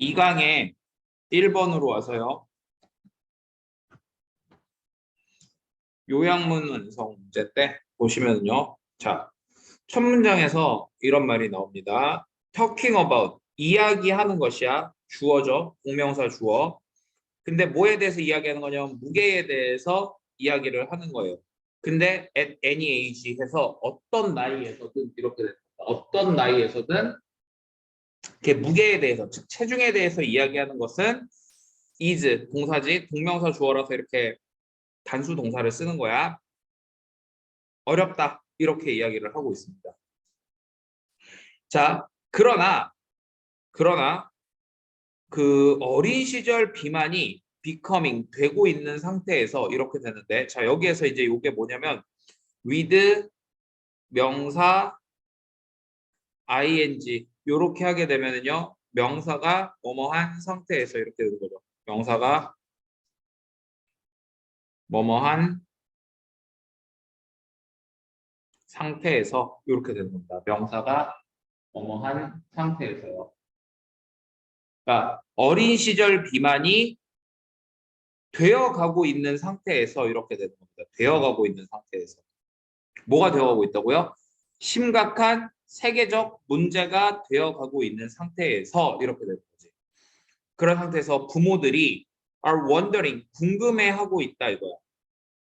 2강에 1번으로 와서요. 요약문 완성 문제 때 보시면요. 자, 첫 문장에서 이런 말이 나옵니다. Talking about, 이야기하는 것이야. 주어죠. 동명사 주어. 근데 뭐에 대해서 이야기하는 거냐면 무게에 대해서 이야기를 하는 거예요. 근데 at any age 해서 어떤 나이에서든 이렇게 됩니다. 어떤 나이에서든 이렇게 무게에 대해서, 즉 체중에 대해서 이야기하는 것은 is 동사지, 동명사 주어라서 이렇게 단수 동사를 쓰는 거야. 어렵다 이렇게 이야기를 하고 있습니다. 자, 그러나 그 어린 시절 비만이 becoming 되고 있는 상태에서 이렇게 되는데, 자 여기에서 이제 이게 뭐냐면 with 명사 ing 이렇게 하게 되면은요, 명사가 뭐뭐한 상태에서 이렇게 되는 거죠. 명사가 뭐뭐한 상태에서 이렇게 되는 겁니다. 명사가 뭐뭐한 상태에서요. 그러니까 어린 시절 비만이 되어가고 있는 상태에서 이렇게 되는 겁니다. 되어가고 있는 상태에서. 뭐가 되어가고 있다고요? 심각한 세계적 문제가 되어가고 있는 상태에서 이렇게 되는 거지. 그런 상태에서 부모들이 are wondering, 궁금해하고 있다 이거야.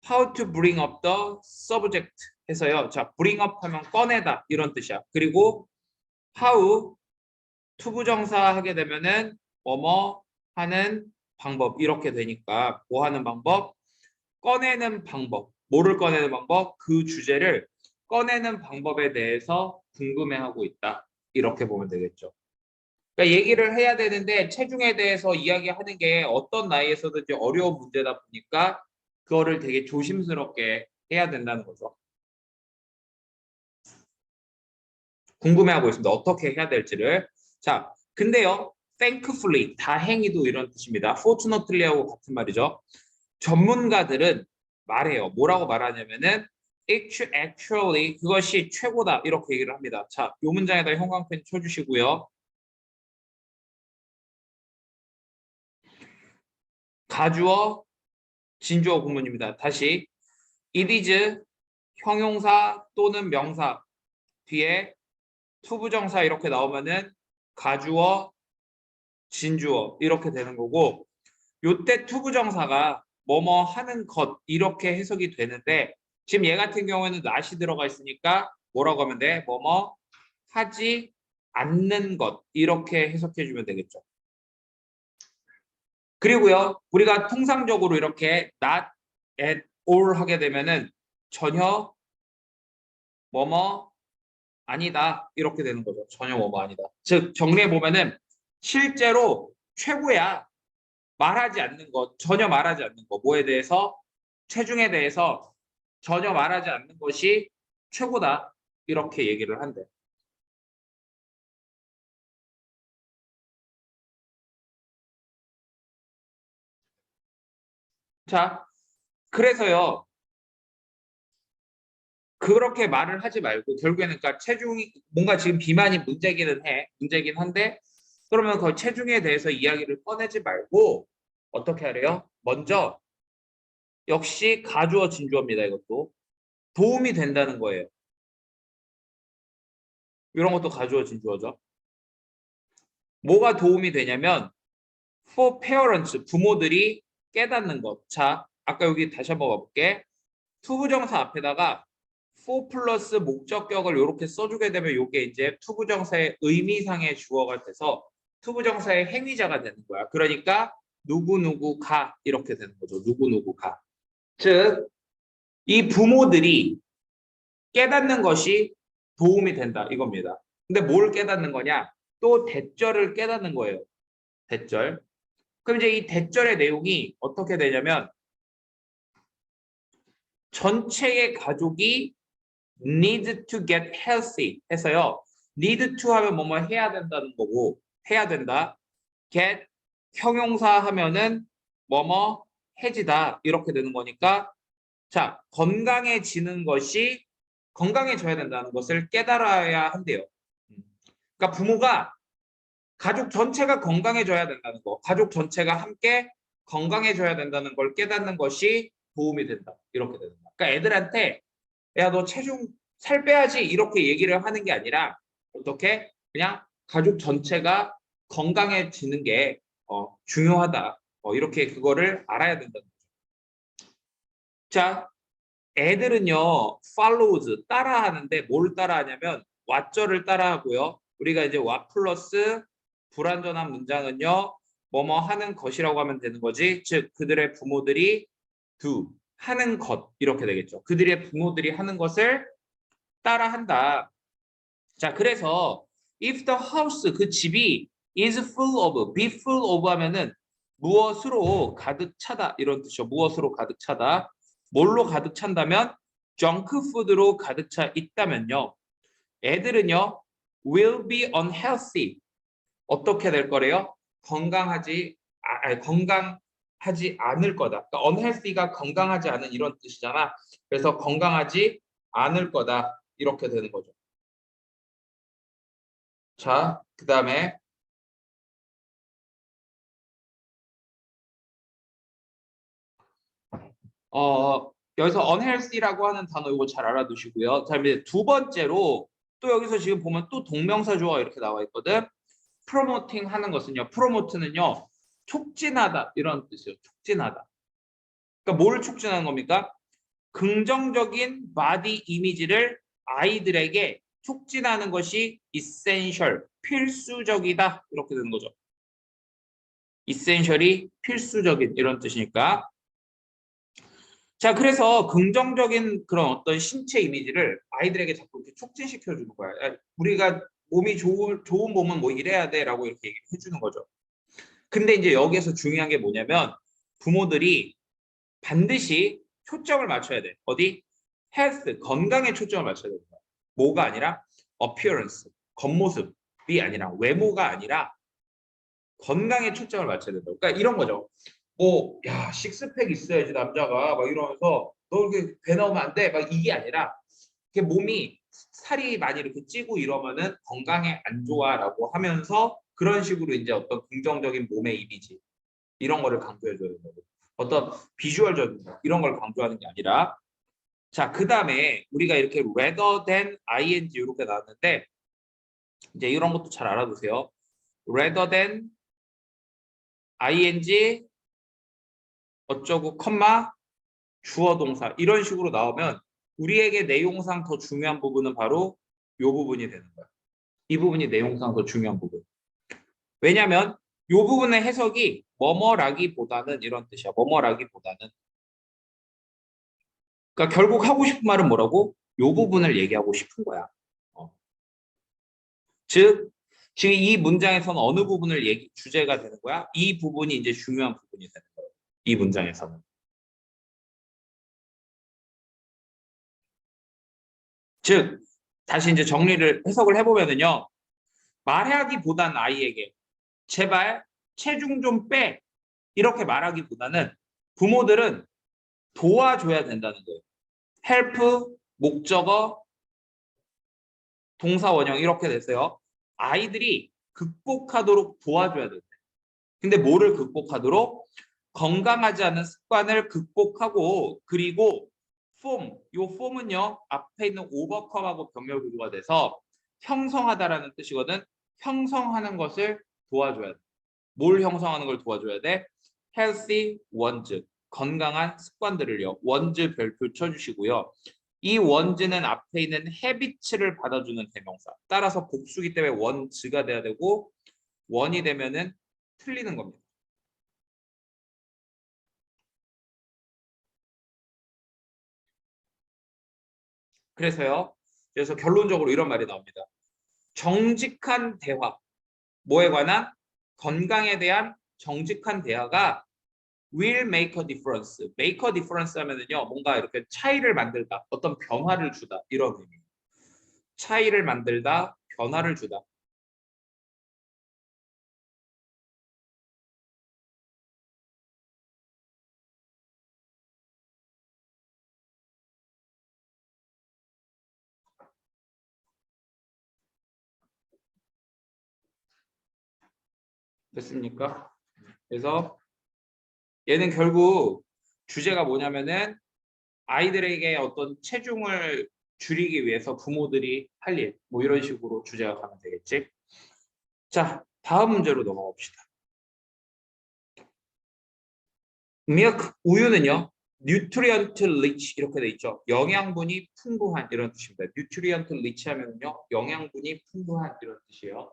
How to bring up the subject 해서요. 자, bring up 하면 꺼내다 이런 뜻이야. 그리고 how 투부정사 하게 되면은 뭐뭐 하는 방법 이렇게 되니까 뭐 하는 방법? 꺼내는 방법. 뭐를 꺼내는 방법? 그 주제를 꺼내는 방법에 대해서 궁금해하고 있다. 이렇게 보면 되겠죠. 그러니까 얘기를 해야 되는데 체중에 대해서 이야기하는 게 어떤 나이에서든지 어려운 문제다 보니까 그거를 되게 조심스럽게 해야 된다는 거죠. 궁금해하고 있습니다. 어떻게 해야 될지를. 자, 근데요. thankfully, 다행히도 이런 뜻입니다. fortunately하고 같은 말이죠. 전문가들은 말해요. 뭐라고 말하냐면은 actually 그것이 최고다 이렇게 얘기를 합니다. 자, 이 문장에다 형광펜 쳐주시고요. 가주어, 진주어 구문입니다. 다시 it is 형용사 또는 명사 뒤에 투부정사 이렇게 나오면은 가주어, 진주어 이렇게 되는 거고, 요때 투부정사가 뭐뭐 하는 것 이렇게 해석이 되는데 지금 얘 같은 경우에는 not이 들어가 있으니까 뭐라고 하면 돼? 뭐뭐 하지 않는 것 이렇게 해석해 주면 되겠죠. 그리고요, 우리가 통상적으로 이렇게 not at all 하게 되면은 전혀 뭐뭐 아니다 이렇게 되는 거죠. 전혀 뭐뭐 아니다. 즉 정리해 보면은 실제로 최고야. 말하지 않는 것, 전혀 말하지 않는 것, 뭐에 대해서? 체중에 대해서 전혀 말하지 않는 것이 최고다. 이렇게 얘기를 한대. 자, 그래서요, 그렇게 말을 하지 말고 결국에는 그러니까 체중이 뭔가 지금 비만이 문제긴 한데 그러면 그 체중에 대해서 이야기를 꺼내지 말고 어떻게 하래요? 먼저 역시 가주어 진주어입니다. 이것도 도움이 된다는 거예요. 이런 것도 가주어 진주어죠. 뭐가 도움이 되냐면 for parents, 부모들이 깨닫는 것. 자, 아까 여기 다시 한번 봐볼게. 투부정사 앞에다가 for 플러스 목적격을 이렇게 써주게 되면 이게 이제 투부정사의 의미상의 주어가 돼서 투부정사의 행위자가 되는 거야. 그러니까 누구누구가 이렇게 되는 거죠. 누구누구가. 즉, 이 부모들이 깨닫는 것이 도움이 된다 이겁니다. 근데 뭘 깨닫는 거냐? 또 대절을 깨닫는 거예요. 대절. 그럼 이제 이 대절의 내용이 어떻게 되냐면 전체의 가족이 need to get healthy 해서요. need to 하면 뭐뭐 해야 된다는 거고 해야 된다. get 형용사 하면은 뭐뭐 해지다 이렇게 되는 거니까 자, 건강해지는 것이 건강해져야 된다는 것을 깨달아야 한대요. 그러니까 부모가 가족 전체가 건강해져야 된다는 거, 가족 전체가 함께 건강해져야 된다는 걸 깨닫는 것이 도움이 된다. 이렇게 되는 거야. 그러니까 애들한테 야, 너 체중 살 빼야지 이렇게 얘기를 하는 게 아니라 어떻게 그냥 가족 전체가 건강해지는 게 중요하다. 이렇게 그거를 알아야 된다는 거죠. 자, 애들은요, follows 따라하는데 뭘 따라하냐면 what절을 따라하고요. 우리가 이제 what 플러스 불완전한 문장은요, 뭐뭐 하는 것이라고 하면 되는 거지. 즉 그들의 부모들이 do 하는 것 이렇게 되겠죠. 그들의 부모들이 하는 것을 따라한다. 자, 그래서 if the house 그 집이 is full of, be full of 하면은 무엇으로 가득 차다 이런 뜻이죠. 무엇으로 가득 차다. 뭘로 가득 찬다면 junk food로 가득 차 있다면요. 애들은요 will be unhealthy. 어떻게 될 거래요? 건강하지 않을 거다. 그러니까 unhealthy가 건강하지 않은 이런 뜻이잖아. 그래서 건강하지 않을 거다. 이렇게 되는 거죠. 자, 그다음에 여기서 unhealthy라고 하는 단어 이거 잘 알아두시고요. 자, 이제 두 번째로 또 여기서 지금 보면 또 동명사주어가 이렇게 나와 있거든. promoting 하는 것은요. promote는요. 촉진하다 이런 뜻이에요. 촉진하다. 그러니까 뭘 촉진하는 겁니까? 긍정적인 바디 이미지를 아이들에게 촉진하는 것이 essential, 필수적이다. 이렇게 되는 거죠. essential이 필수적인 이런 뜻이니까. 자, 그래서 긍정적인 그런 어떤 신체 이미지를 아이들에게 자꾸 이렇게 촉진시켜 주는 거야. 야, 우리가 몸이 좋은 몸은 뭐 이래야 돼라고 이렇게 얘기를 해주는 거죠. 근데 이제 여기에서 중요한 게 뭐냐면 부모들이 반드시 초점을 맞춰야 돼. 어디? 헬스, 건강에 초점을 맞춰야 된다. 뭐가 아니라 appearance, 겉모습이 아니라 외모가 아니라 건강에 초점을 맞춰야 된다. 그러니까 이런 거죠. 뭐, 야, 식스팩 있어야지 남자가 막 이러면서 너 이렇게 배 나오면 안 돼. 막 이게 아니라 이렇게 몸이 살이 많이 이렇게 찌고 이러면은 건강에 안 좋아라고 하면서 그런 식으로 이제 어떤 긍정적인 몸의 이미지 이런 거를 강조해 줘야 된다고. 어떤 비주얼적인 거 이런 걸 강조하는 게 아니라 자, 그다음에 우리가 이렇게 rather than ing 이렇게 나왔는데 이제 이런 것도 잘 알아두세요. rather than ing 어쩌고 컴마 주어 동사 이런 식으로 나오면 우리에게 내용상 더 중요한 부분은 바로 이 부분이 되는 거야. 이 부분이 내용상 더 중요한 부분. 왜냐하면 이 부분의 해석이 뭐뭐라기보다는 이런 뜻이야. 뭐뭐라기보다는. 그러니까 결국 하고 싶은 말은 뭐라고? 이 부분을 얘기하고 싶은 거야. 어. 즉, 지금 이 문장에서는 어느 부분을 주제가 되는 거야? 이 부분이 이제 중요한 부분이 되는 거야. 이 문장에서는. 즉, 다시 이제 정리를 해석을 해보면은요. 말하기보다는 아이에게 제발 체중 좀 빼. 이렇게 말하기보다는 부모들은 도와줘야 된다는 거예요. help, 목적어, 동사 원형 이렇게 됐어요. 아이들이 극복하도록 도와줘야 된대. 근데 뭐를 극복하도록? 건강하지 않은 습관을 극복하고 그리고 요 폼은요 앞에 있는 오버컴하고 병렬 구조가 돼서 형성하다라는 뜻이거든. 형성하는 것을 도와줘야 돼. 뭘 형성하는 걸 도와줘야 돼? healthy ones, 건강한 습관들을요. 원즈 별표 쳐주시고요. 이 원즈는 앞에 있는 habits를 받아주는 대명사. 따라서 복수기 때문에 원즈가 돼야 되고 원이 되면은 틀리는 겁니다. 그래서요. 그래서 결론적으로 이런 말이 나옵니다. 정직한 대화, 뭐에 관한? 건강에 대한 정직한 대화가 will make a difference. make a difference 하면은요, 뭔가 이렇게 차이를 만들다, 어떤 변화를 주다, 이런 의미. 차이를 만들다, 변화를 주다. 됐습니까? 그래서 얘는 결국 주제가 뭐냐면은 아이들에게 어떤 체중을 줄이기 위해서 부모들이 할 일, 뭐 이런 식으로 주제가 가면 되겠지. 자, 다음 문제로 넘어가 봅시다. milk, 우유는요. nutrient rich 이렇게 돼 있죠. 영양분이 풍부한 이런 뜻입니다. nutrient rich 하면요. 영양분이 풍부한 이런 뜻이에요.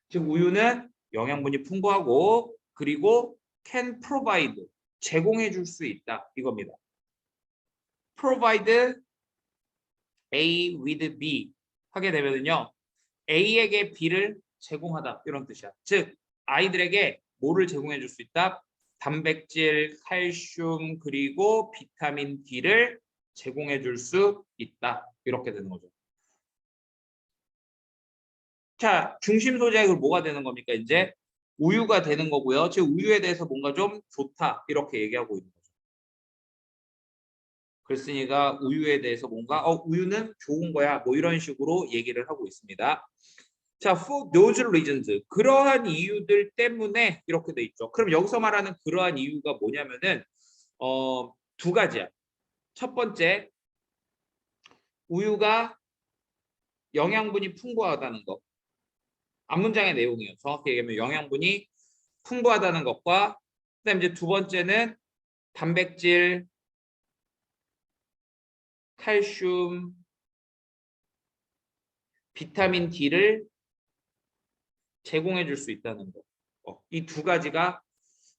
즉 우유는 영양분이 풍부하고 그리고 can provide 제공해 줄 수 있다 이겁니다. provide A with B 하게 되면요. A에게 B를 제공하다 이런 뜻이야. 즉 아이들에게 뭐를 제공해 줄 수 있다? 단백질, 칼슘 그리고 비타민 D를 제공해 줄 수 있다. 이렇게 되는 거죠. 자, 중심 소재가 뭐가 되는 겁니까? 이제 우유가 되는 거고요. 즉 우유에 대해서 뭔가 좀 좋다 이렇게 얘기하고 있는 거죠. 글쓴이가 우유에 대해서 뭔가 우유는 좋은 거야 뭐 이런 식으로 얘기를 하고 있습니다. 자, for those reasons 그러한 이유들 때문에 이렇게 돼 있죠. 그럼 여기서 말하는 그러한 이유가 뭐냐면은 두 가지야. 첫 번째 우유가 영양분이 풍부하다는 거. 앞문장의 내용이에요. 정확히 얘기하면 영양분이 풍부하다는 것과 그다음 이제 두 번째는 단백질, 칼슘, 비타민 D를 제공해 줄 수 있다는 거. 이 두 가지가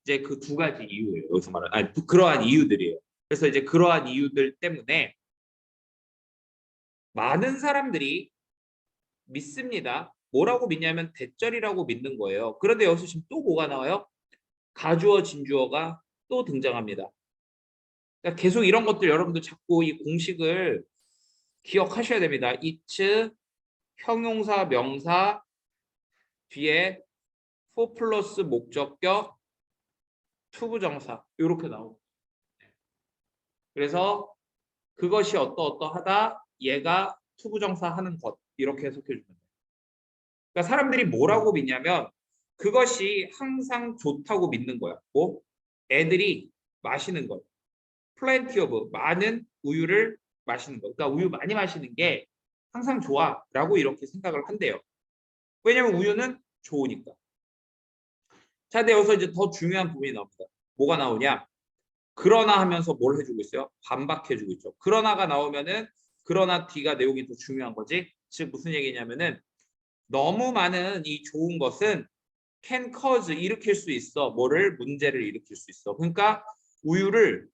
이제 그 두 가지 이유예요. 여기서 말하는 그러한 이유들이에요. 그래서 이제 그러한 이유들 때문에 많은 사람들이 믿습니다. 뭐라고 믿냐면 대절이라고 믿는 거예요. 그런데 여기서 지금 또 뭐가 나와요? 가주어, 진주어가 또 등장합니다. 그러니까 계속 이런 것들 여러분들 자꾸 이 공식을 기억하셔야 됩니다. it's 형용사, 명사 뒤에 for 플러스 목적격, 투부정사 이렇게 나오고 그래서 그것이 어떠어떠하다 얘가 투부정사 하는 것 이렇게 해석해 주면 돼요. 그러니까 사람들이 뭐라고 믿냐면 그것이 항상 좋다고 믿는 거야. 뭐 애들이 마시는 거. plenty of 많은 우유를 마시는 거. 그러니까 우유 많이 마시는 게 항상 좋아라고 이렇게 생각을 한대요. 왜냐면 우유는 좋으니까. 자, 근데 여기서 이제 더 중요한 부분이 나옵니다. 뭐가 나오냐? 그러나 하면서 뭘 해주고 있어요? 반박해주고 있죠. 그러나가 나오면은 그러나 뒤가 내용이 더 중요한 거지. 즉 무슨 얘기냐면은 너무 많은 이 좋은 것은 can cause 일으킬 수 있어. 뭐를 문제를 일으킬 수 있어. 그러니까 우유를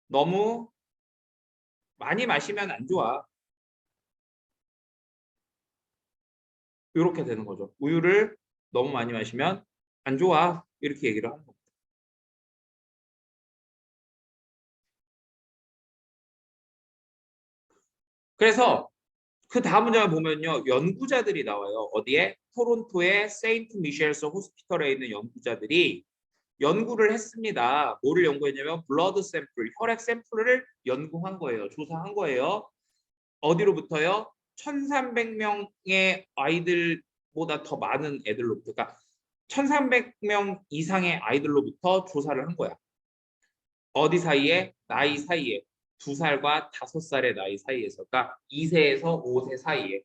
너무 많이 마시면 안 좋아. 이렇게 되는 거죠. 우유를 너무 많이 마시면 안 좋아. 이렇게 얘기를 하는 겁니다. 그래서 그 다음 문장을 보면요. 연구자들이 나와요. 어디에? 토론토의 세인트 미셸스 호스피털에 있는 연구자들이 연구를 했습니다. 뭐를 연구했냐면 블러드 샘플, 혈액 샘플을 연구한 거예요. 조사한 거예요. 어디로부터요? 1,300명의 아이들보다 더 많은 애들로부터, 그러니까 1,300명 이상의 아이들로부터 조사를 한 거야. 어디 사이에? 나이 사이에. 2살과 5살의 나이 사이에서, 그러니까 2세에서 5세 사이에.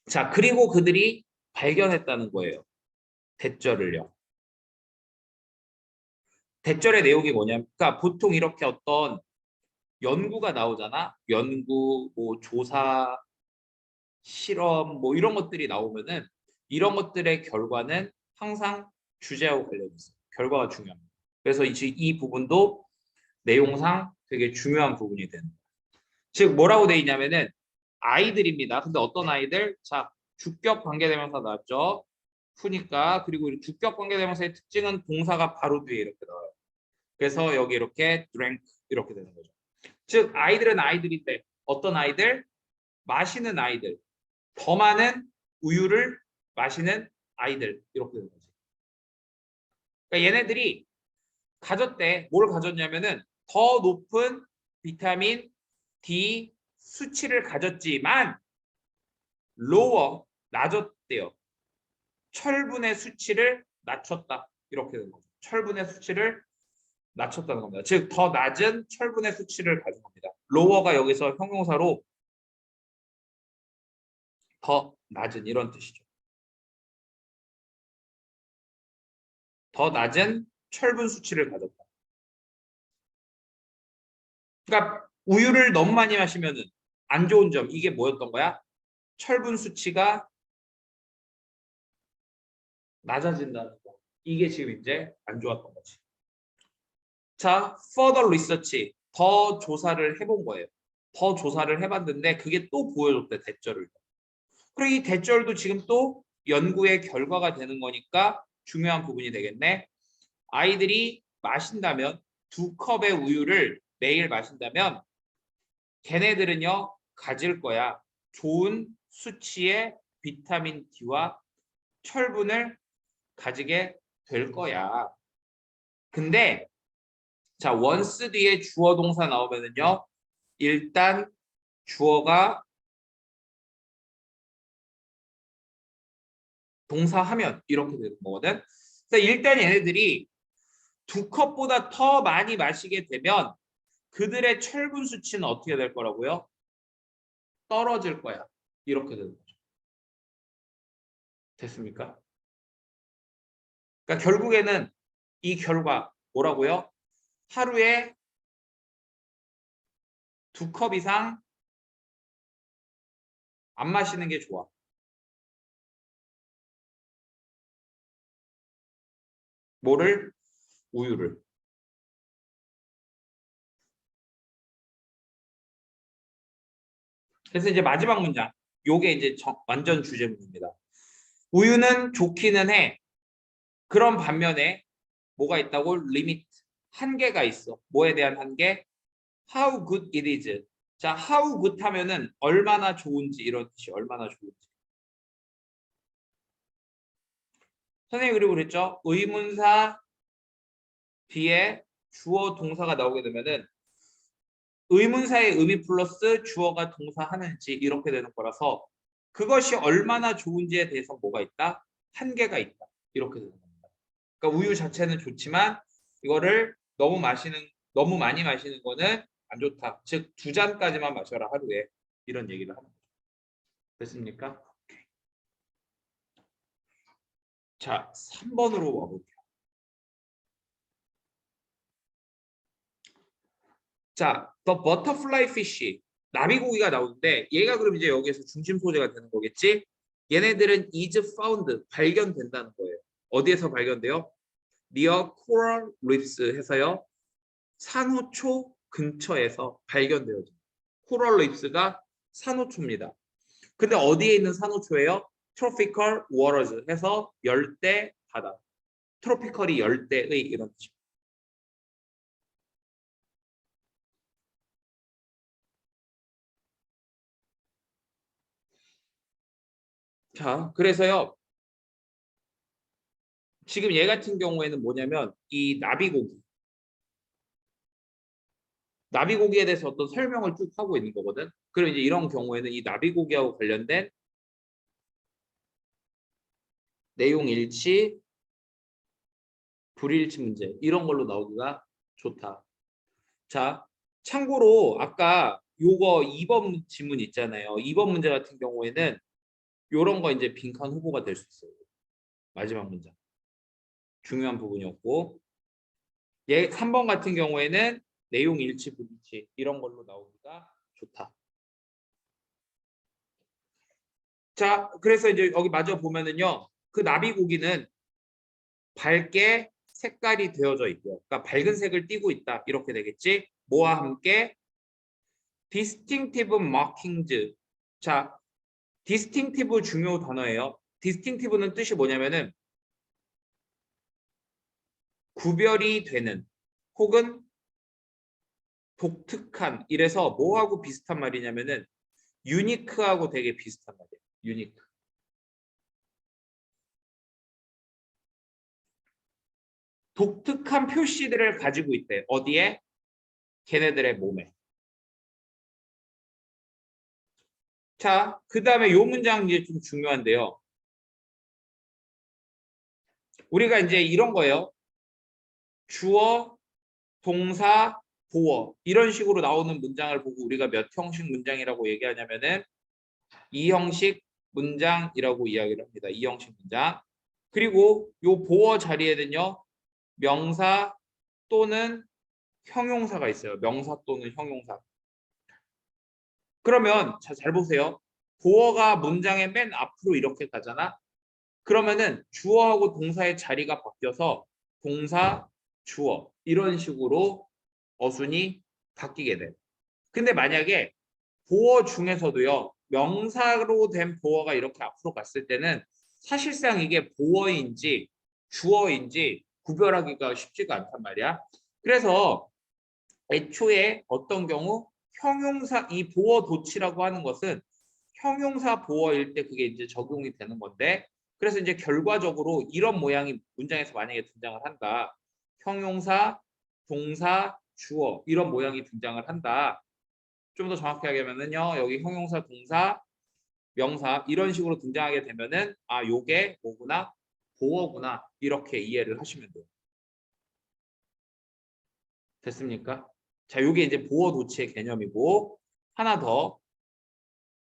자, 그리고 그들이 발견했다는 거예요. 대절을요. 대절의 내용이 뭐냐면, 그러니까 보통 이렇게 어떤 연구가 나오잖아. 연구, 뭐 조사, 실험, 뭐 이런 것들이 나오면은 이런 것들의 결과는 항상 주제하고 관련이 있어요. 결과가 중요합니다. 그래서 이 부분도 내용상 되게 중요한 부분이 되는 거예요. 즉 뭐라고 돼 있냐면은 아이들입니다. 근데 어떤 아이들? 자, 주격 관계대명사 나왔죠. 푸니까 그리고 이 주격 관계대명사의 특징은 동사가 바로 뒤에 이렇게 나와요. 그래서 여기 이렇게 drank 이렇게 되는 거죠. 즉 아이들은 아이들인데 어떤 아이들? 마시는 아이들. 더 많은 우유를 마시는 아이들 이렇게 되는 거죠. 그러니까 얘네들이 가졌대. 뭘 가졌냐면은 더 높은 비타민 D 수치를 가졌지만 lower 낮췄대요. 철분의 수치를 낮췄다. 이렇게 되는 거죠. 철분의 수치를 낮췄다는 겁니다. 즉 더 낮은 철분의 수치를 가진 겁니다. lower가 여기서 형용사로 더 낮은 이런 뜻이죠. 더 낮은 철분 수치를 가졌다. 그러니까 우유를 너무 많이 마시면은 안 좋은 점 이게 뭐였던 거야? 철분 수치가 낮아진다는 거. 이게 지금 이제 안 좋았던 거지. 자, further research. 더 조사를 해본 거예요. 더 조사를 해봤는데 그게 또 보여줬대, 대절을. 그리고 이 대절도 지금 또 연구의 결과가 되는 거니까 중요한 부분이 되겠네. 아이들이 마신다면 2컵의 우유를 매일 마신다면 걔네들은요 가질 거야. 좋은 수치의 비타민 D와 철분을 가지게 될 거야. 근데 자 once 뒤에 주어 동사 나오면은요 일단 주어가 동사하면 이렇게 되는 거거든. 그래서 일단 얘네들이 2컵보다 더 많이 마시게 되면 그들의 철분 수치는 어떻게 될 거라고요? 떨어질 거야. 이렇게 되는 거죠. 됐습니까? 그러니까 결국에는 이 결과 뭐라고요? 하루에 2컵 이상 안 마시는 게 좋아. 뭐를? 우유를. 그래서 이제 마지막 문장. 요게 이제 완전 주제문입니다. 우유는 좋기는 해. 그런 반면에 뭐가 있다고? 리미트. 한계가 있어. 뭐에 대한 한계? How good it is. 자, how good 하면은 얼마나 좋은지 이런 뜻이 얼마나 좋은지. 선생님이 그리고 그랬죠. 의문사 뒤에 주어 동사가 나오게 되면은 의문사의 의미 플러스 주어가 동사하는지 이렇게 되는 거라서 그것이 얼마나 좋은지에 대해서 뭐가 있다? 한계가 있다. 이렇게 되는 겁니다. 그러니까 우유 자체는 좋지만 이거를 너무 많이 마시는 거는 안 좋다. 즉 2잔까지만 마셔라 하루에 이런 얘기를 하는 거죠. 됐습니까? 자, 3번으로 와볼게요. 자, The Butterfly Fish. 나비고기가 나오는데 얘가 그럼 이제 여기에서 중심 소재가 되는 거겠지? 얘네들은 is found, 발견된다는 거예요. 어디에서 발견돼요? Near coral reefs 해서요. 산호초 근처에서 발견돼요. 코럴 리프스가 산호초입니다. 근데 어디에 있는 산호초예요? Tropical waters 해서 열대 바다. 트로피컬이 열대의 이런 뜻입니다. 자, 그래서요. 지금 얘 같은 경우에는 뭐냐면 이 나비고기에 대해서 어떤 설명을 쭉 하고 있는 거거든. 그리고 이제 이런 경우에는 이 나비고기하고 관련된 내용 일치, 불일치 문제 이런 걸로 나오기가 좋다. 자, 참고로 아까 요거 2번 지문 있잖아요. 2번 문제 같은 경우에는 요런 거 이제 빈칸 후보가 될 수 있어요. 마지막 문장. 중요한 부분이었고. 얘 3번 같은 경우에는 내용 일치, 불일치 이런 걸로 나오기가 좋다. 자, 그래서 이제 여기 마저 보면은요. 그 나비고기는 밝게 색깔이 되어져 있고요. 그러니까 밝은 색을 띠고 있다. 이렇게 되겠지? 뭐와 함께 distinctive markings. 자, distinctive 중요 단어예요. distinctive는 뜻이 뭐냐면은 구별이 되는 혹은 독특한 이래서 뭐하고 비슷한 말이냐면은 유니크하고 되게 비슷한 말이에요. 유니크. 독특한 표시들을 가지고 있대. 어디에? 걔네들의 몸에. 자, 그 다음에 요 문장 이제 좀 중요한데요. 우리가 이제 이런 거예요. 주어, 동사, 보어 이런 식으로 나오는 문장을 보고 우리가 몇 형식 문장이라고 얘기하냐면은 이 형식 문장이라고 이야기를 합니다. 이 형식 문장. 그리고 요 보어 자리에는요. 명사 또는 형용사가 있어요. 명사 또는 형용사. 그러면 잘 보세요. 보어가 문장의 맨 앞으로 이렇게 가잖아. 그러면은 주어하고 동사의 자리가 바뀌어서 동사, 주어 이런 식으로 어순이 바뀌게 돼. 근데 만약에 보어 중에서도요. 명사로 된 보어가 이렇게 앞으로 갔을 때는 사실상 이게 보어인지 주어인지 구별하기가 쉽지가 않단 말이야. 그래서 애초에 어떤 경우 형용사 이 보어 도치라고 하는 것은 형용사 보어일 때 그게 이제 적용이 되는 건데 그래서 이제 결과적으로 이런 모양이 문장에서 만약에 등장을 한다. 형용사, 동사, 주어 이런 모양이 등장을 한다. 좀 더 정확하게 하면은요. 여기 형용사, 동사, 명사 이런 식으로 등장하게 되면은 아, 요게 뭐구나? 보어구나. 이렇게 이해를 하시면 돼요. 됐습니까? 자, 요게 이제 보어 도치의 개념이고 하나 더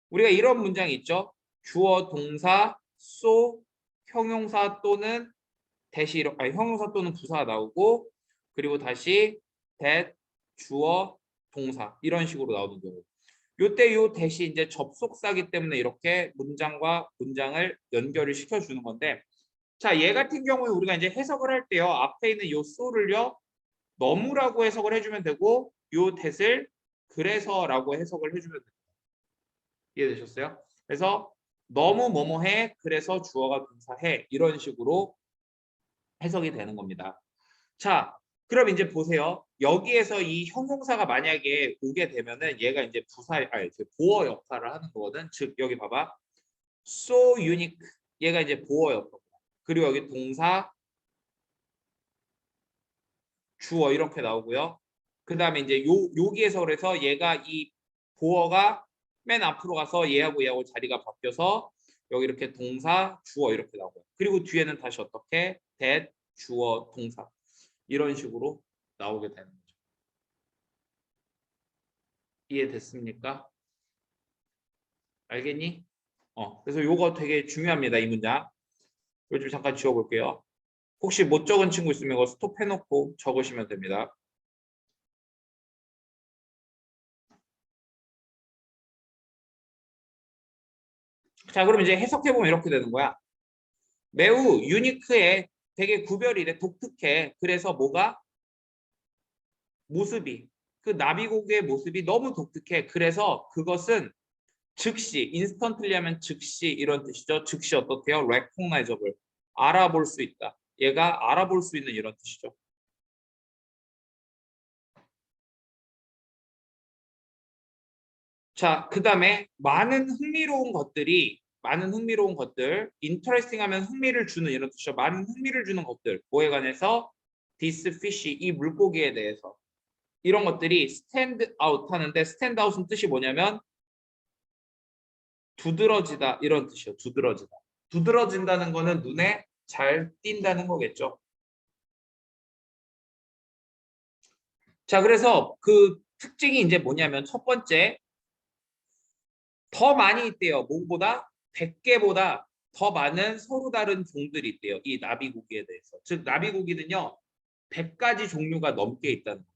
우리가 이런 문장이 있죠. 주어, 동사, so, 형용사 또는 대시 아니 형용사 또는 부사가 나오고 그리고 다시 that, 주어, 동사 이런 식으로 나오는 경우. 요때 요 대시 이제 접속사기 때문에 이렇게 문장과 문장을 연결을 시켜주는 건데 자, 얘 같은 경우에 우리가 이제 해석을 할 때요. 앞에 있는 요 so를요. 너무라고 해석을 해주면 되고 요 that을 그래서라고 해석을 해주면 됩니다. 이해되셨어요? 그래서 너무 뭐뭐해 그래서 주어가 동사해 이런 식으로 해석이 되는 겁니다. 자, 그럼 이제 보세요. 여기에서 이 형용사가 만약에 오게 되면은 얘가 이제 보어 역할을 하는 거거든. 즉 여기 봐봐. so unique 얘가 이제 보어 역할. 그리고 여기 동사, 주어 이렇게 나오고요. 그 다음에 이제 여기에서 그래서 얘가 이 보어가 맨 앞으로 가서 얘하고 자리가 바뀌어서 여기 이렇게 동사, 주어 이렇게 나오고요. 그리고 뒤에는 다시 어떻게 that, 주어, 동사 이런 식으로 나오게 되는 거죠. 이해됐습니까? 알겠니? 그래서 요거 되게 중요합니다. 이 문장. 이거 좀 잠깐 지워볼게요. 혹시 못 적은 친구 있으면 이거 스톱해놓고 적으시면 됩니다. 자, 그럼 이제 해석해보면 이렇게 되는 거야. 매우 유니크해. 되게 구별이 돼. 독특해. 그래서 뭐가? 모습이. 그 나비고기의 모습이 너무 독특해. 그래서 그것은 즉시, 인스턴틀리 하면 즉시 이런 뜻이죠. 즉시 어떻게요? recognizable. 알아볼 수 있다. 얘가 알아볼 수 있는 이런 뜻이죠. 자, 그 다음에 많은 흥미로운 것들, interesting 하면 흥미를 주는 이런 뜻이죠. 많은 흥미를 주는 것들, 뭐에 관해서? this fish, 이 물고기에 대해서. 이런 것들이 stand out 하는데 stand out은 뜻이 뭐냐면 두드러지다 이런 뜻이에요. 두드러지다. 두드러진다는 거는 눈에 잘 띈다는 거겠죠. 자, 그래서 그 특징이 이제 뭐냐면 첫 번째 더 많이 있대요. 뭐보다 100개보다 더 많은 서로 다른 종들이 있대요. 이 나비고기에 대해서. 즉 나비고기는요. 100가지 종류가 넘게 있다는 거예요.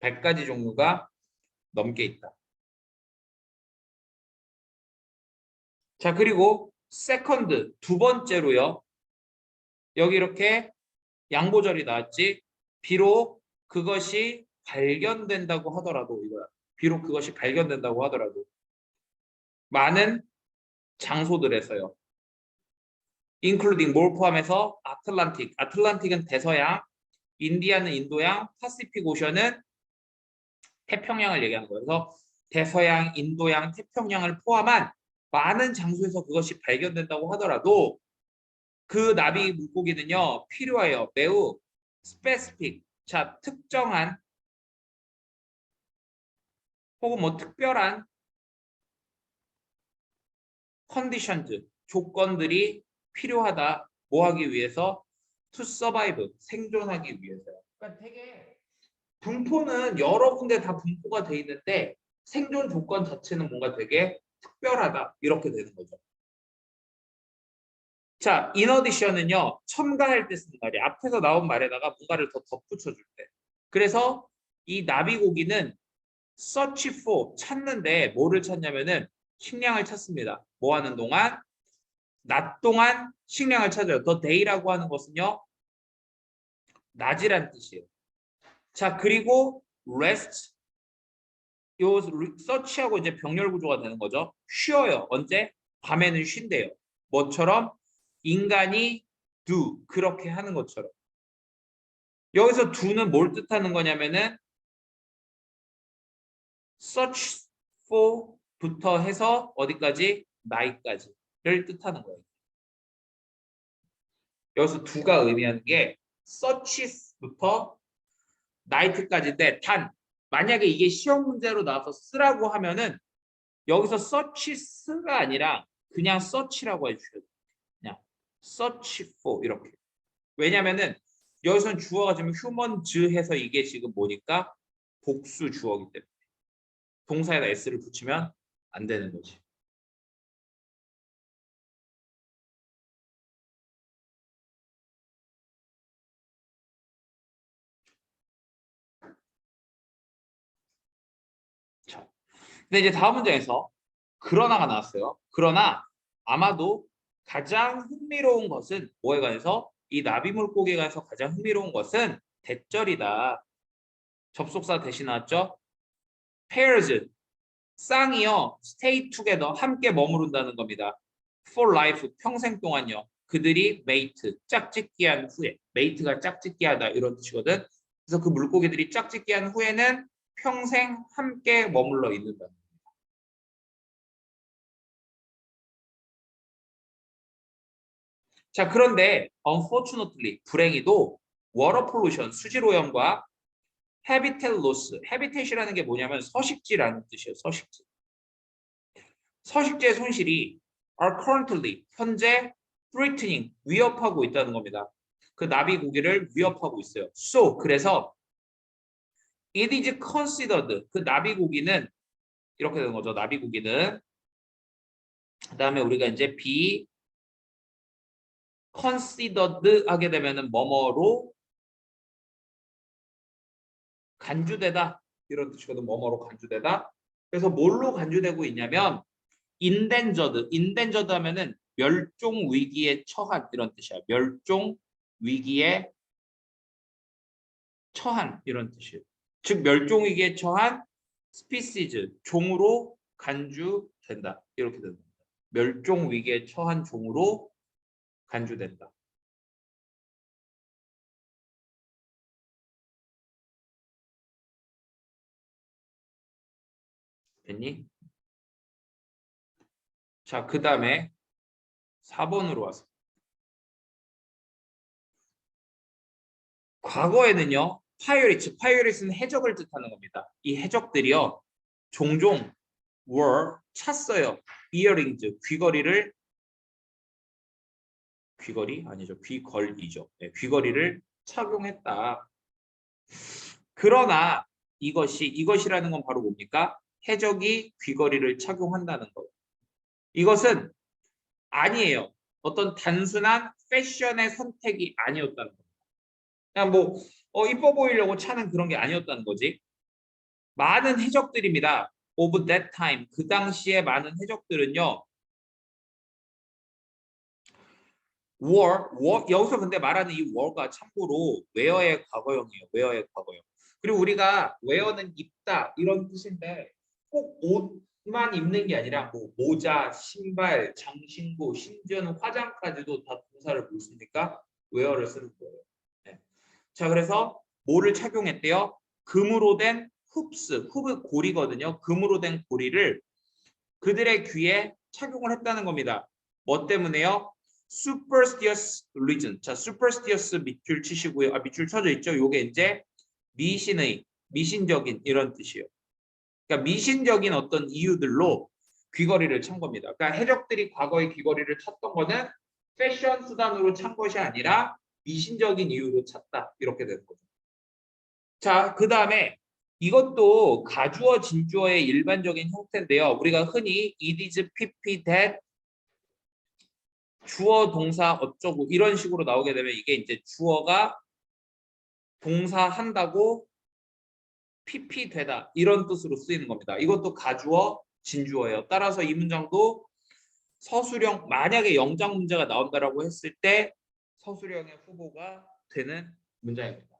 100가지 종류가 넘게 있다. 자, 그리고 세컨드 두 번째로요. 여기 이렇게 양보절이 나왔지. 비록 그것이 발견된다고 하더라도 이거야. 비록 그것이 발견된다고 하더라도 많은 장소들에서요. including 뭘 포함해서 아틀란틱. 아틀란틱은 대서양, 인디아는 인도양, 파시픽 오션은 태평양을 얘기하는 거예요. 그래서 대서양, 인도양, 태평양을 포함한 많은 장소에서 그것이 발견된다고 하더라도 그 나비 물고기는요 필요해요. 매우 specific. 자, 특정한 혹은 뭐 특별한 conditions 조건들이 필요하다. 뭐 하기 위해서? to survive 생존하기 위해서요. 그러니까 되게 분포는 여러 군데 다 분포가 돼 있는데 생존 조건 자체는 뭔가 되게 특별하다. 이렇게 되는 거죠. 자, in addition은요 첨가할 때 쓰는 말이에요. 앞에서 나온 말에다가 뭔가를 더 덧붙여 줄 때. 그래서 이 나비고기는 search for 찾는데 뭐를 찾냐면은 식량을 찾습니다. 뭐 하는 동안? 낮 동안 식량을 찾아요. the day라고 하는 것은요 낮이란 뜻이에요. 자, 그리고 rest 요 search하고 이제 병렬 구조가 되는 거죠. 쉬어요. 언제? 밤에는 쉰대요. 뭐처럼? 인간이 do 그렇게 하는 것처럼. 여기서 do는 뭘 뜻하는 거냐면은 search for부터 해서 어디까지? night까지를 뜻하는 거예요. 여기서 do가 의미하는 게 search부터 night까지인데 단 만약에 이게 시험 문제로 나와서 쓰라고 하면은 여기서 search가 아니라 그냥 search라고 해주셔야 돼요. 그냥 search for 이렇게. 왜냐면은 여기서는 주어가 지금 humans 해서 이게 지금 뭐니까 복수 주어이기 때문에 동사에다 s를 붙이면 안 되는 거지. 자, 근데 이제 다음 문제에서 그러나가 나왔어요. 그러나 아마도 가장 흥미로운 것은 뭐에 관해서 이 나비 물고기에 관해서 가장 흥미로운 것은 대절이다. 접속사 대신 나왔죠. pairs 쌍이요. stay together 함께 머무른다는 겁니다. for life 평생 동안요. 그들이 mate 짝짓기한 후에 mate가 짝짓기하다 이런 뜻이거든. 그래서 그 물고기들이 짝짓기한 후에는 평생 함께 머물러 있는다. 자, 그런데 unfortunately 불행히도 water pollution 수질 오염과 habitat loss habitat이라는 게 뭐냐면 서식지라는 뜻이에요. 서식지. 서식지의 손실이 are currently 현재 threatening 위협하고 있다는 겁니다. 그 나비 고기를 위협하고 있어요. So 그래서 it is considered 그 나비 고기는 이렇게 되는 거죠. 나비 고기는 그다음에 우리가 이제 be considered 하게 되면은 뭐뭐로 간주되다 이런 뜻이거든. 뭐뭐로 간주되다. 그래서 뭘로 간주되고 있냐면 인덴저드 하면은 멸종 위기에 처한 이런 뜻이야. 멸종 위기에 처한 이런 뜻이에요. 즉 멸종 위기에 처한 스피시즈 종으로 간주된다. 이렇게 됩니다. 멸종 위기에 처한 종으로 간주된다. 됐니? 자, 그다음에 4번으로 와서 과거에는요. 파이어리츠는 해적을 뜻하는 겁니다. 이 해적들이요. 종종 were 찼어요. earrings 귀걸이 아니죠. 귀걸이죠. 네, 귀걸이를 착용했다. 그러나 이것이라는 건 바로 뭡니까? 해적이 귀걸이를 착용한다는 것. 이것은 아니에요. 어떤 단순한 패션의 선택이 아니었다는 겁니다. 그냥 뭐 이뻐 보이려고 차는 그런 게 아니었다는 거지. 많은 해적들입니다. Of that time 그 당시에 많은 해적들은요. 여기서 근데 말하는 이 war가 참고로 웨어의 과거형이에요. 웨어의 과거형. 그리고 우리가 웨어는 입다 이런 뜻인데 꼭 옷만 입는 게 아니라 뭐 모자, 신발, 장신구, 심지어는 화장까지도 다 동사를 뭘 씁니까? 웨어를 쓰는 거예요. 네. 자, 그래서 뭐를 착용했대요? 금으로 된 흡은 고리거든요. 금으로 된 고리를 그들의 귀에 착용을 했다는 겁니다. 뭐 때문에요? superstitious religion. 자, superstitious 밑줄 치시고요. 밑줄 쳐져 있죠. 요게 이제 미신적인 이런 뜻이에요. 그러니까 미신적인 어떤 이유들로 귀걸이를 찬 겁니다. 그러니까 해적들이 과거에 귀걸이를 찼던 거는 패션 수단으로 찬 것이 아니라 미신적인 이유로 찼다. 이렇게 되는 거죠. 자, 그 다음에 이것도 가주어 진주어의 일반적인 형태인데요. 우리가 흔히 it is pp that 주어 동사 어쩌고 이런 식으로 나오게 되면 이게 이제 주어가 동사 한다고 pp 되다 이런 뜻으로 쓰이는 겁니다. 이것도 가주어 진주어예요. 따라서 이 문장도 서술형 만약에 영장 문제가 나온다라고 했을 때 서술형의 후보가 되는 문장입니다.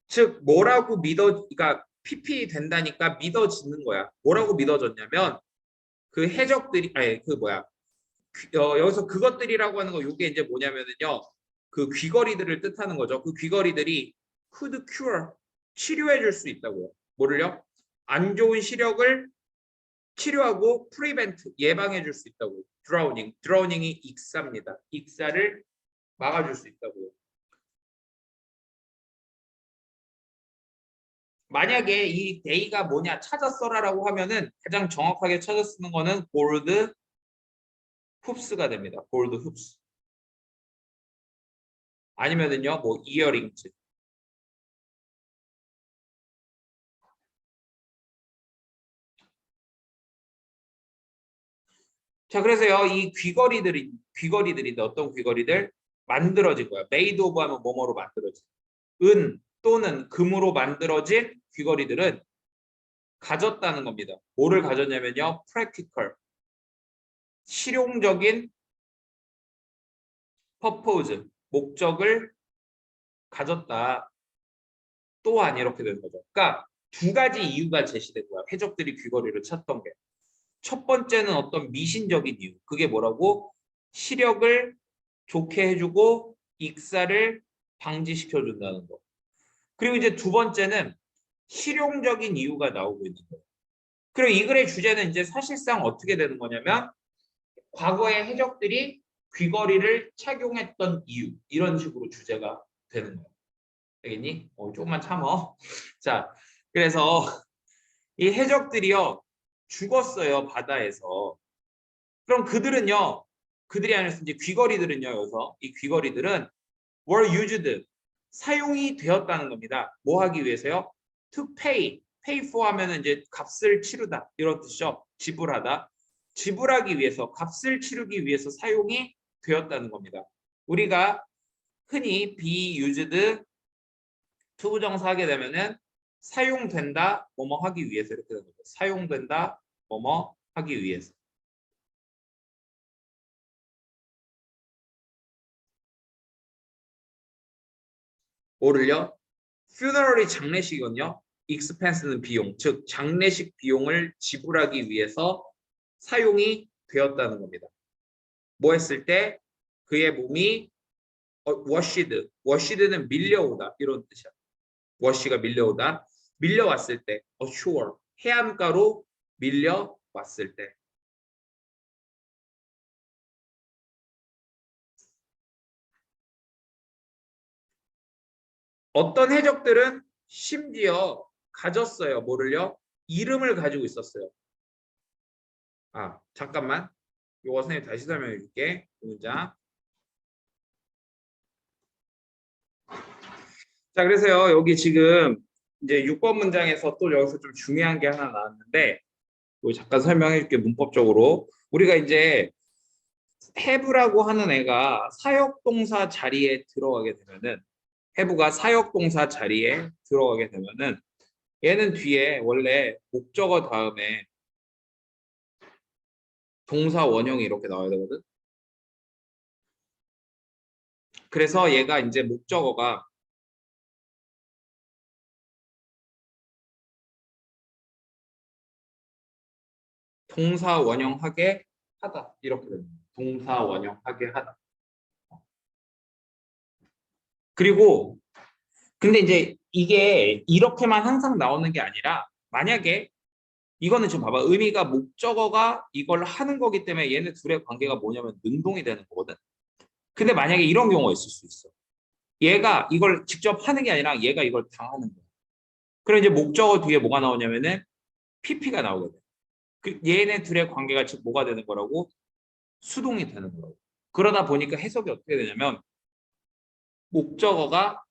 즉 뭐라고 그러니까 pp 된다니까 믿어지는 거야. 뭐라고 믿어졌냐면 그 해적들이 여기서 그것들이라고 하는 거 요게 이제 뭐냐면은요. 그 귀걸이들을 뜻하는 거죠. 그 귀걸이들이 could cure 치료해 줄 수 있다고요. 뭐를요? 안 좋은 시력을 치료하고 prevent 예방해 줄 수 있다고요. drowning이 익사입니다. 익사를 막아줄 수 있다고요. 만약에 이 데이가 뭐냐 찾았어라라고 하면은 가장 정확하게 찾아 쓰는 거는 gold hoops가 됩니다. gold hoops. 아니면은요, 뭐 이어링즈. 자, 그래서요, 이 귀걸이들인데 어떤 귀걸이들 만들어진 거야. made of 하면 뭐뭐로 만들어진. 은 또는 금으로 만들어진 귀걸이들은 가졌다는 겁니다. 뭐를 가졌냐면요, practical 실용적인 purpose 목적을 가졌다. 또한 이렇게 되는 거죠. 그러니까 두 가지 이유가 제시된 거야. 해적들이 귀걸이를 찾던 게. 첫 번째는 어떤 미신적인 이유. 그게 뭐라고? 시력을 좋게 해주고 익사를 방지시켜 준다는 거. 그리고 이제 두 번째는 실용적인 이유가 나오고 있는 거예요. 그리고 이 글의 주제는 이제 사실상 어떻게 되는 거냐면 과거의 해적들이 귀걸이를 착용했던 이유 이런 식으로 주제가 되는 거예요. 되겠니? 조금만 참어. 자, 그래서 이 해적들이요 죽었어요 바다에서. 그럼 그들이 아니라 이제 귀걸이들은요 여기서 이 귀걸이들은 were used 사용이 되었다는 겁니다. 뭐 하기 위해서요? to pay for 하면은 이제 값을 치르다 이런 뜻이죠. 지불하다. 지불하기 위해서 값을 치르기 위해서 사용이 되었다는 겁니다. 우리가 흔히 be used to 부정사 하게 되면은 사용된다 뭐뭐 하기 위해서 이렇게 되는 거죠. 사용된다 뭐뭐 하기 위해서. 뭐를요? funeral이 장례식이거든요. expense는 비용, 즉 장례식 비용을 지불하기 위해서 사용이 되었다는 겁니다. 뭐 했을 때 그의 몸이 washed는 밀려오다 이런 뜻이야. wash가 밀려오다. 밀려왔을 때 ashore 해안가로 밀려왔을 때. 어떤 해적들은 심지어 가졌어요. 뭐를요? 이름을 가지고 있었어요. 잠깐만. 요거 선생님 다시 설명해 줄게. 문장. 자, 그래서요. 여기 지금 이제 6번 문장에서 또 여기서 좀 중요한 게 하나 나왔는데 잠깐 설명해 줄게 문법적으로. 우리가 이제 have라고 하는 애가 사역동사 자리에 들어가게 되면은 have가 사역동사 자리에 들어가게 되면은 얘는 뒤에 원래 목적어 다음에 동사 원형이 이렇게 나와야 되거든. 그래서 얘가 이제 목적어가 동사 원형하게 하다 이렇게 됩니다. 동사 원형하게 하다. 그리고 근데 이제 이게 이렇게만 항상 나오는 게 아니라 만약에 이거는 지금 봐봐. 의미가 목적어가 이걸 하는 거기 때문에 얘네 둘의 관계가 뭐냐면 능동이 되는 거거든. 근데 만약에 이런 경우가 있을 수 있어. 얘가 이걸 직접 하는 게 아니라 얘가 이걸 당하는 거야. 그럼 이제 목적어 뒤에 뭐가 나오냐면은 PP가 나오게 돼. 그 얘네 둘의 관계가 즉 뭐가 되는 거라고? 수동이 되는 거라고. 그러다 보니까 해석이 어떻게 되냐면 목적어가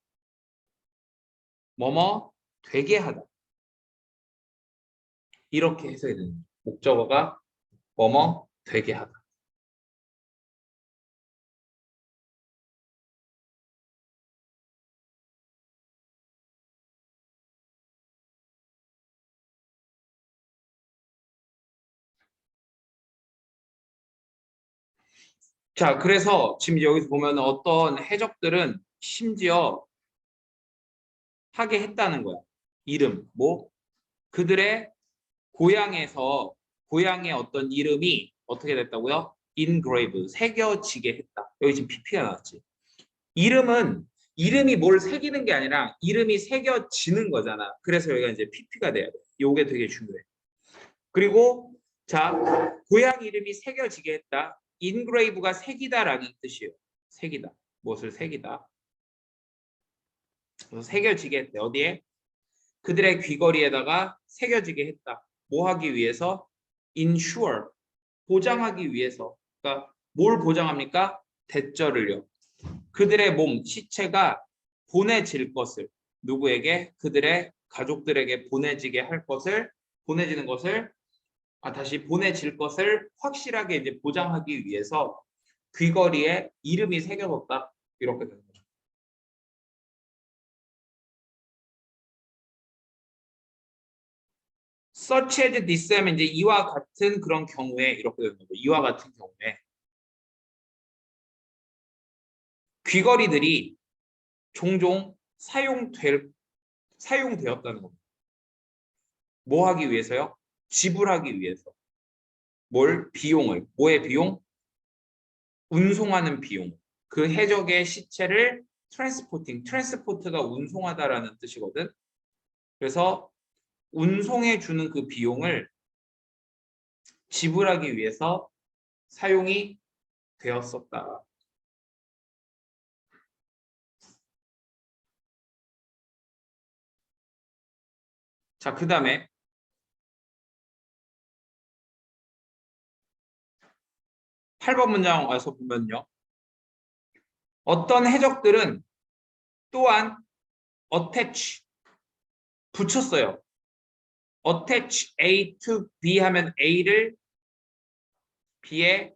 뭐뭐 되게 하다. 이렇게 해석이 되는 거야. 목적어가 뭐뭐 되게 하다. 자, 그래서 지금 여기서 보면 어떤 해적들은 심지어 하게 했다는 거야. 이름, 뭐 그들의 고향에서 고향의 어떤 이름이 어떻게 됐다고요? engrave, 새겨지게 했다. 여기 지금 PP가 나왔지. 이름은 이름이 뭘 새기는 게 아니라 이름이 새겨지는 거잖아. 그래서 여기가 이제 PP가 돼야 돼. 요게 되게 중요해. 그리고 자, 고향 이름이 새겨지게 했다. engrave가 새기다라는 뜻이에요. 새기다. 무엇을 새기다. 그래서 새겨지게 했대. 어디에? 그들의 귀걸이에다가 새겨지게 했다. 뭐 하기 위해서? ensure. 보장하기 위해서. 그러니까 뭘 보장합니까? 대절을요. 그들의 몸, 시체가 보내질 것을 누구에게? 그들의 가족들에게 보내지게 할 것을 보내지는 것을 다시 보내질 것을 확실하게 이제 보장하기 위해서 귀걸이에 이름이 새겨졌다. 이렇게 되는 거죠. such as this 하면 이제 이와 같은 그런 경우에 이렇게 되는 거죠. 이와 같은 경우에 귀걸이들이 종종 사용되었다는 겁니다. 뭐 하기 위해서요? 지불하기 위해서. 뭘? 비용을. 뭐의 비용? 운송하는 비용. 그 해적의 시체를 트랜스포트가 운송하다라는 뜻이거든. 그래서 운송해 주는 그 비용을 지불하기 위해서 사용이 되었었다. 자, 그 다음에 8번 문장 와서 보면요. 어떤 해적들은 또한 attach, 붙였어요. attach A to B 하면 A를 B에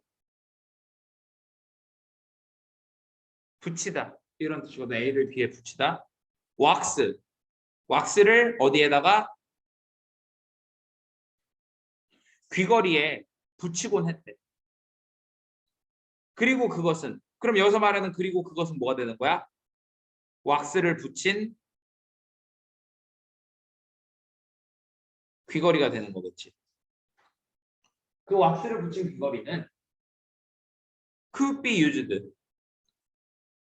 붙이다. 이런 뜻이거든. A를 B에 붙이다. 왁스를 어디에다가? 귀걸이에 붙이곤 했대. 그리고 그것은 그럼 여기서 말하는 그리고 그것은 뭐가 되는 거야? 왁스를 붙인 귀걸이가 되는 거겠지. 그 왁스를 붙인 귀걸이는 could be used,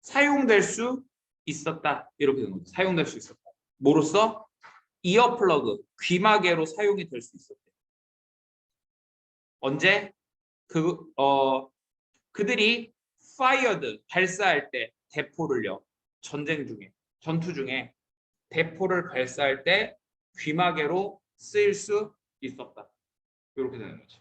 사용될 수 있었다. 이렇게 되는 거죠. 사용될 수 있었다. 뭐로써? 이어플러그, 귀마개로 사용이 될 수 있었대. 언제? 그들이 fired, 발사할 때 대포를요. 전투 중에 대포를 발사할 때 귀마개로 쓰일 수 있었다. 이렇게 되는 거죠.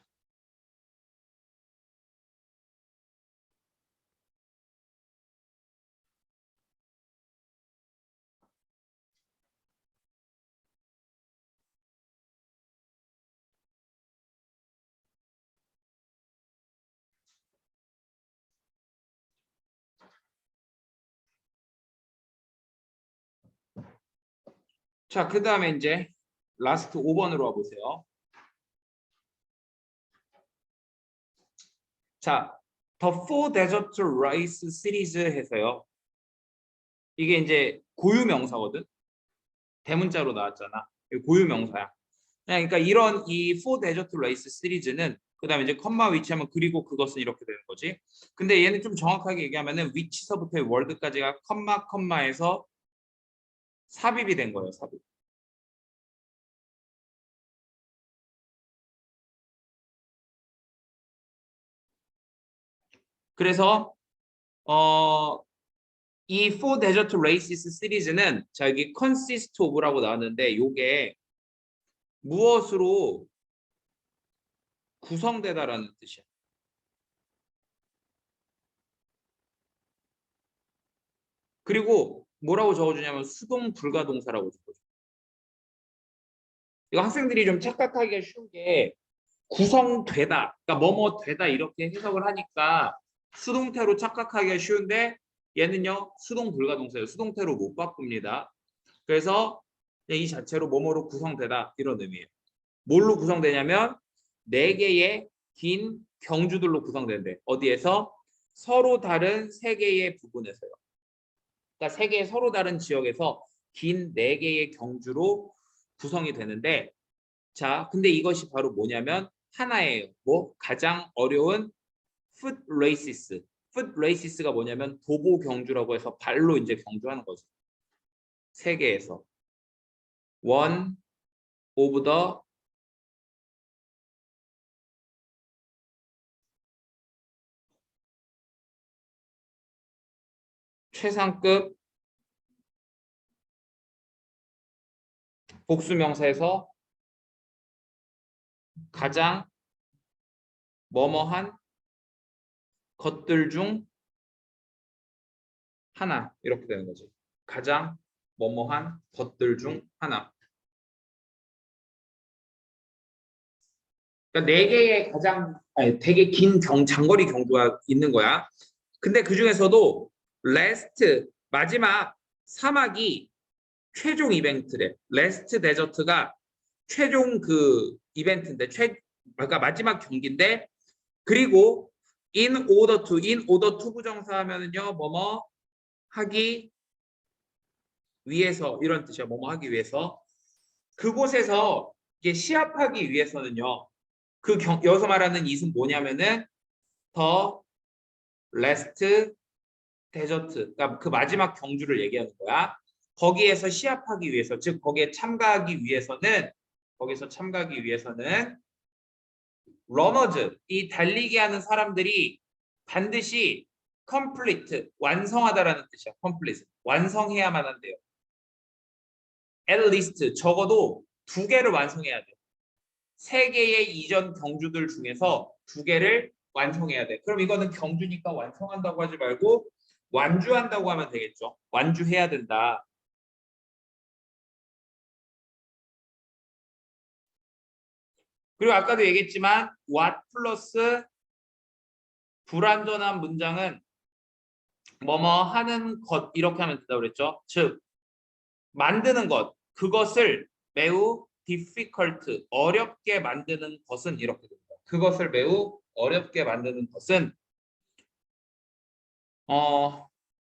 자, 그 다음에 이제 라스트 5번으로 와보세요. 자, The Four Desert Rice 시리즈 해서요. 이게 이제 고유 명사거든. 대문자로 나왔잖아. 고유 명사야. 그러니까 이런 이 Four Desert Rice 시리즈는 그다음에 이제 컴마 위치하면 그리고 그것은 이렇게 되는 거지. 근데 얘는 좀 정확하게 얘기하면은 위치서부터 월드까지가 컴마에서 삽입이 된 거예요. 삽입. 그래서 이 Four Desert Races 시리즈는 자 여기 consist of라고 나왔는데 요게 무엇으로 구성되다라는 뜻이야. 그리고 뭐라고 적어주냐면 수동 불가동사라고 적어줘. 이거 학생들이 좀 착각하기가 쉬운 게 구성되다, 그러니까 뭐뭐 되다 이렇게 해석을 하니까 수동태로 착각하기가 쉬운데 얘는요 수동 불가동사예요. 수동태로 못 바꿉니다. 그래서 이 자체로 뭐뭐로 구성되다 이런 의미예요. 뭘로 구성되냐면 네 개의 긴 경주들로 구성되는데 어디에서? 서로 다른 세 개의 부분에서요. 그러니까 세 개의 서로 다른 지역에서 긴 네 개의 경주로 구성이 되는데 자, 근데 이것이 바로 뭐냐면 하나예요. 뭐 가장 어려운 foot races. foot races가 뭐냐면 도보 경주라고 해서 발로 이제 경주하는 거죠. 세계에서 one of the 최상급 복수명사에서 가장 뭐뭐한 것들 중 하나 이렇게 되는 거죠. 가장 뭐뭐한 것들 중 하나. 그러니까 네 개의 가장 되게 긴 장거리 경주가 있는 거야. 근데 그 중에서도 레스트 마지막 사막이 최종 이벤트래. 레스트 데저트가 최종 그 이벤트인데 그러니까 마지막 경기인데 그리고 in order to 부정사 하면은요 뭐뭐 하기 위해서 이런 뜻이야. 뭐뭐 하기 위해서 그곳에서 이게 시합하기 위해서는요 여기서 말하는 이은 뭐냐면은 더 레스트 데저트 그러니까 그 마지막 경주를 얘기하는 거야. 거기에서 시합하기 위해서 즉 거기에 참가하기 위해서는 거기서 참가하기 위해서는 러너즈 이 달리기 하는 사람들이 반드시 complete 완성하다라는 뜻이야. complete 완성해야만 한대요. at least 적어도 두 개를 완성해야 돼. 세 개의 이전 경주들 중에서 두 개를 완성해야 돼. 그럼 이거는 경주니까 완성한다고 하지 말고 완주한다고 하면 되겠죠. 완주해야 된다. 그리고 아까도 얘기했지만 what 플러스 불완전한 문장은 뭐뭐 하는 것 이렇게 하면 된다고 그랬죠. 즉 만드는 것 그것을 매우 difficult 어렵게 만드는 것은 이렇게 됩니다. 그것을 매우 어렵게 만드는 것은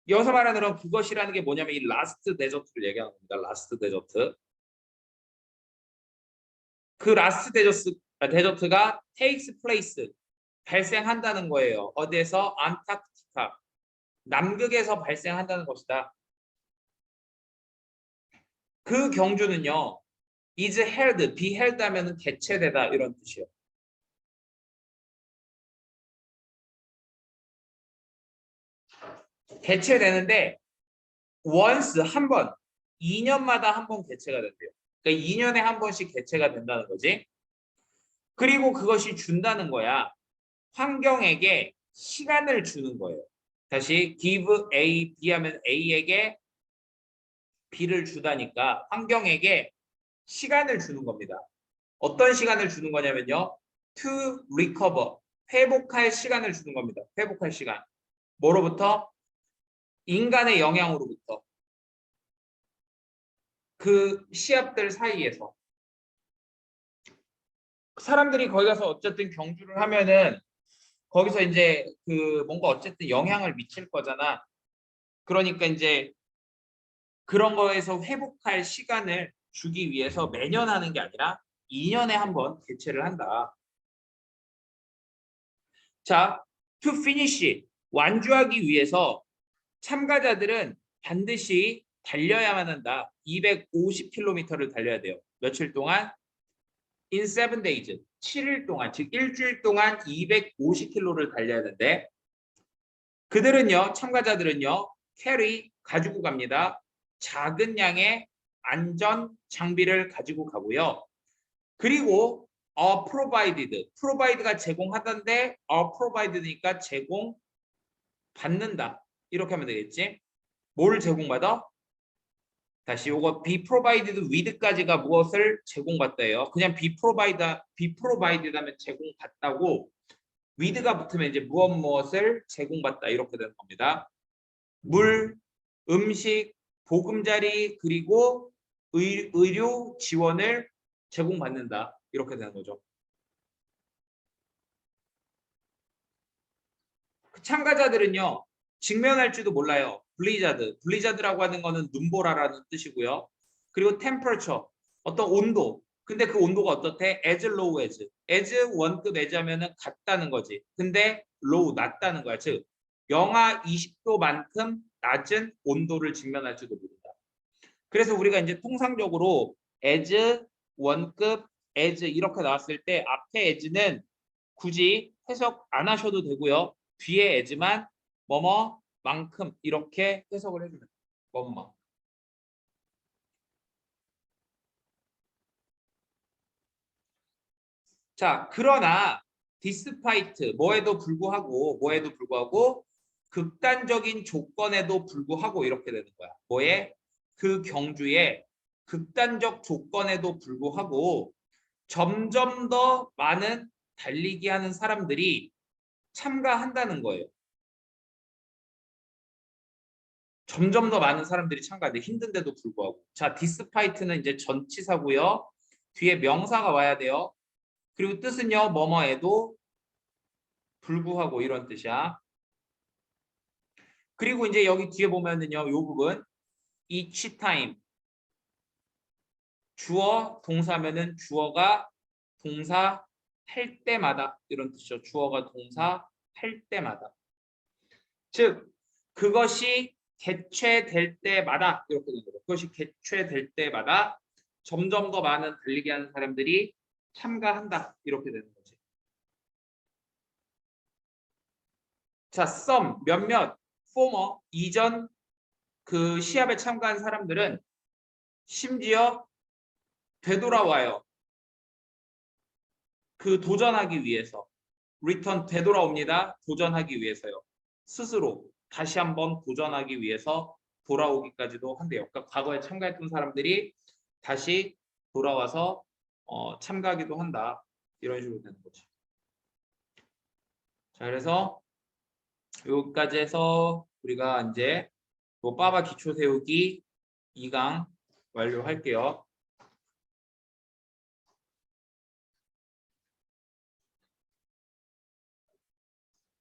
여기서 말하는 그런 그것이라는 게 뭐냐면 이 라스트 데저트를 얘기하는 겁니다. 라스트 데저트. 그 라스트 데저트가 takes place 발생한다는 거예요. 어디에서? 안타르티카 남극에서 발생한다는 것이다. 그 경주는요. is held, be held 하면은 개최되다 이런 뜻이에요. 개최되는데 once 한 번, 2년마다 한 번 개최가 된대요. 그러니까 2년에 한 번씩 개최가 된다는 거지. 그리고 그것이 준다는 거야. 환경에게 시간을 주는 거예요. 다시 give A, B 하면 A에게 B를 주다니까 환경에게 시간을 주는 겁니다. 어떤 시간을 주는 거냐면요. to recover, 회복할 시간을 주는 겁니다. 회복할 시간. 뭐로부터? 인간의 영향으로부터. 그 시합들 사이에서. 사람들이 거기 가서 어쨌든 경주를 하면은 거기서 이제 그 뭔가 어쨌든 영향을 미칠 거잖아. 그러니까 이제 그런 거에서 회복할 시간을 주기 위해서 매년 하는 게 아니라 2년에 한 번 개최를 한다. 자, to finish 완주하기 위해서 참가자들은 반드시 달려야만 한다. 250km를 달려야 돼요. 며칠 동안? In 7 days. 7일 동안, 즉 일주일 동안 250km를 달려야 되는데 그들은요, 참가자들은요, carry 가지고 갑니다. 작은 양의 안전 장비를 가지고 가고요. 그리고 provide가 제공하던데 provided니까 제공 받는다. 이렇게 하면 되겠지. 뭘 제공받아? 다시 요거 be provided with까지가 무엇을 제공받다예요. 그냥 be provided 하면 제공받다고 with가 붙으면 이제 무엇을 제공받다 이렇게 되는 겁니다. 물, 음식, 보금자리 그리고 의료 지원을 제공받는다. 이렇게 되는 거죠. 참가자들은요. 직면할지도 몰라요. 블리자드라고 하는 거는 눈보라라는 뜻이고요. 그리고 temperature, 어떤 온도. 근데 그 온도가 어떻대? as low as 원급 as 하면은 같다는 거지. 근데 low, 낮다는 거야. 즉 영하 20도만큼 낮은 온도를 직면할지도 모른다. 그래서 우리가 이제 통상적으로 as 원급 as 이렇게 나왔을 때 앞에 as는 굳이 해석 안 하셔도 되고요. 뒤에 as만 뭐뭐만큼 이렇게 해석을 해주면 뭐뭐. 자, 그러나 despite 뭐에도 불구하고 극단적인 조건에도 불구하고 이렇게 되는 거야. 뭐에? 그 경주에 극단적 조건에도 불구하고 점점 더 많은 달리기 하는 사람들이 참가한다는 거예요. 점점 더 많은 사람들이 참가하는데 힘든데도 불구하고. 자, despite는 이제 전치사고요. 뒤에 명사가 와야 돼요. 그리고 뜻은요, 뭐뭐에도 불구하고 이런 뜻이야. 그리고 이제 여기 뒤에 보면은요, 요 부분 each time 주어 동사면은 주어가 동사 할 때마다 이런 뜻이죠. 주어가 동사 할 때마다. 즉 그것이 개최될 때마다 이렇게 되는 거죠. 그것이 개최될 때마다 점점 더 많은 달리기 하는 사람들이 참가한다 이렇게 되는 거지. 자, some 몇몇 former 이전 그 시합에 참가한 사람들은 심지어 되돌아와요. 그 도전하기 위해서 return 되돌아옵니다. 도전하기 위해서요. 스스로 다시 한번 도전하기 위해서 돌아오기까지도 한대요. 그러니까 과거에 참가했던 사람들이 다시 돌아와서 참가하기도 한다. 이런 식으로 되는 거죠. 자, 그래서 여기까지 해서 우리가 이제 빠바 기초 세우기 2강 완료할게요.